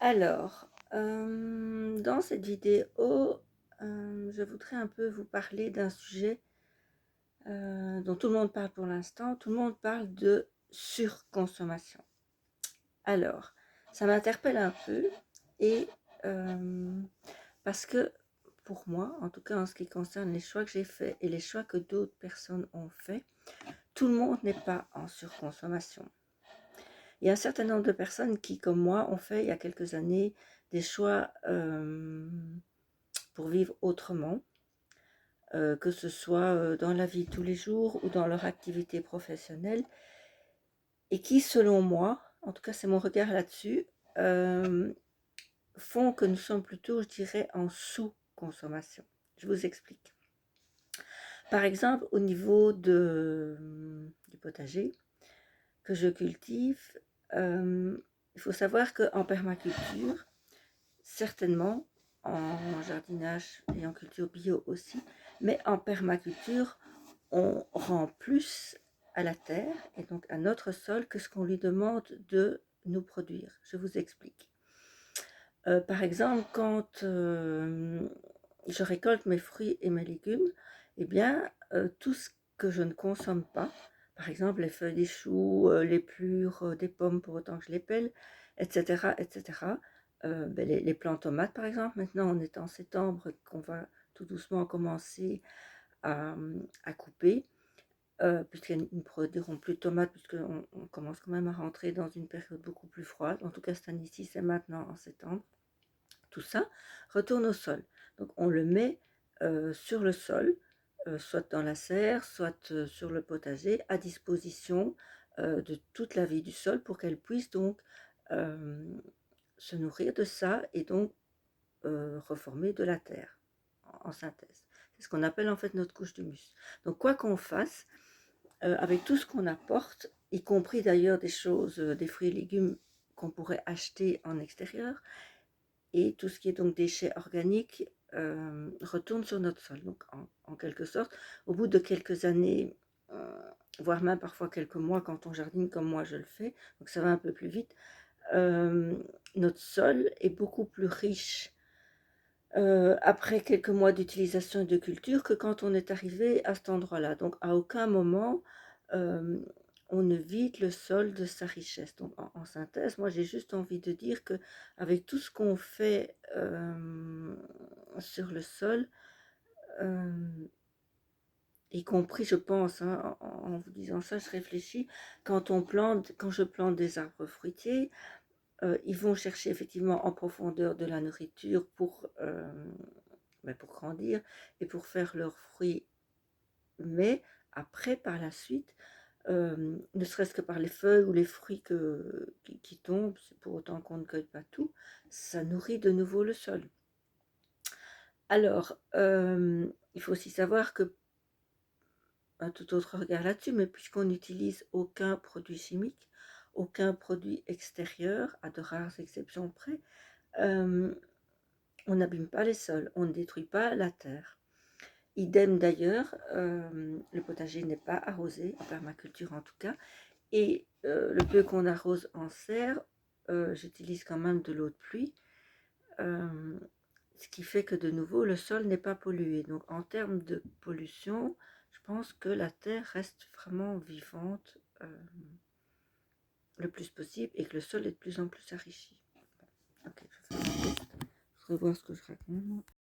Dans cette vidéo, je voudrais un peu vous parler d'un sujet dont tout le monde parle pour l'instant. Tout le monde parle de surconsommation. Alors, ça m'interpelle un peu et parce que pour moi, en tout cas en ce qui concerne les choix que j'ai faits et les choix que d'autres personnes ont faits, tout le monde n'est pas en surconsommation. Il y a un certain nombre de personnes qui, comme moi, ont fait il y a quelques années des choix pour vivre autrement, que ce soit dans la vie de tous les jours ou dans leur activité professionnelle, et qui, selon moi, en tout cas c'est mon regard là-dessus, font que nous sommes plutôt, je dirais, en sous-consommation. Je vous explique. Par exemple, au niveau du potager que je cultive, il faut savoir qu'en permaculture, certainement en jardinage et en culture bio aussi, mais en permaculture, on rend plus à la terre et donc à notre sol que ce qu'on lui demande de nous produire. Je vous explique. Par exemple, quand je récolte mes fruits et mes légumes, eh bien, tout ce que je ne consomme pas, par exemple les feuilles des choux, les plures des pommes pour autant que je les pèle, etc., etc., les plants de tomates par exemple, maintenant on est en septembre qu'on va tout doucement commencer à couper, puisqu'ils ne produiront plus de tomates, puisqu'on commence quand même à rentrer dans une période beaucoup plus froide. En tout cas, cette année-ci, c'est maintenant en septembre. Tout ça retourne au sol. Donc on le met sur le sol, soit dans la serre, soit sur le potager, à disposition de toute la vie du sol pour qu'elle puisse donc se nourrir de ça et donc reformer de la terre en synthèse. C'est ce qu'on appelle en fait notre couche d'humus. Donc quoi qu'on fasse, avec tout ce qu'on apporte, y compris d'ailleurs des choses, des fruits et légumes qu'on pourrait acheter en extérieur, et tout ce qui est donc déchets organiques retourne sur notre sol. Donc en quelque sorte, au bout de quelques années, voire même parfois quelques mois quand on jardine comme moi je le fais, donc ça va un peu plus vite, notre sol est beaucoup plus riche après quelques mois d'utilisation et de culture que quand on est arrivé à cet endroit-là. Donc à aucun moment on ne vide le sol de sa richesse. Donc en synthèse, moi j'ai juste envie de dire que avec tout ce qu'on fait sur le sol, y compris je pense, hein, en vous disant ça, je réfléchis, quand je plante des arbres fruitiers, ils vont chercher effectivement en profondeur de la nourriture pour grandir et pour faire leurs fruits. Mais après, par la suite, ne serait-ce que par les feuilles ou les fruits qui tombent, c'est pour autant qu'on ne cueille pas tout, ça nourrit de nouveau le sol. Alors, il faut aussi savoir que, un tout autre regard là-dessus, mais puisqu'on n'utilise aucun produit chimique, aucun produit extérieur, à de rares exceptions près, on n'abîme pas les sols, on ne détruit pas la terre. Idem d'ailleurs, le potager n'est pas arrosé, en permaculture en tout cas, et le peu qu'on arrose en serre, j'utilise quand même de l'eau de pluie, ce qui fait que de nouveau le sol n'est pas pollué. Donc en termes de pollution, je pense que la terre reste vraiment vivante le plus possible et que le sol est de plus en plus enrichi. Ok, je vais faire un test, je vais revoir ce que je raconte.